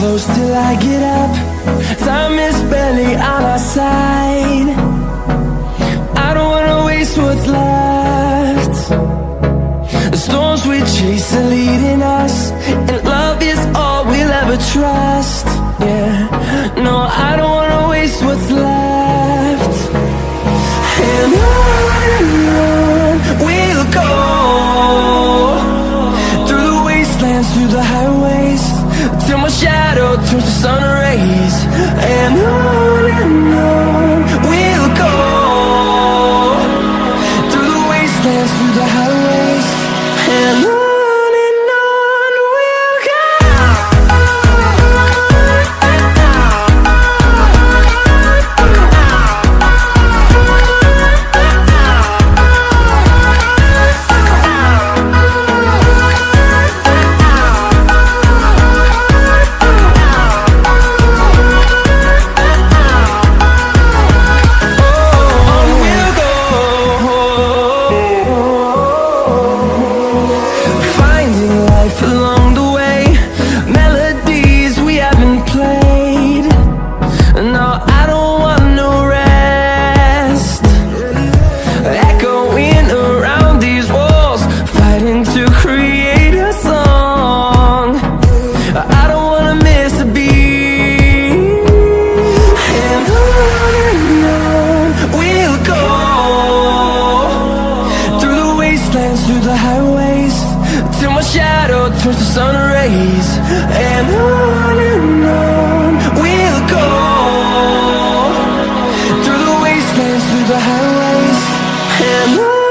close till I get up. Time is barely on our side. I don't wanna waste what's left. The storms we chase are leading us, and love is all we'll ever trust. Yeah, no, I don't wanna waste what's left. And on we'll go, through the wastelands, through the highways, till my shadow turns to sun rays. And on we'll go, through the wastelands, through the highways, and on we'll go. Along the way, melodies we haven't played. No, I don't want no rest. Echoing around these walls, fighting to create a song. I don't wanna miss a beat. And on we'll go, through the wastelands, through the highways, till my shadow turns to sun rays. And on we'll go, through the wastelands, through the highways, and on.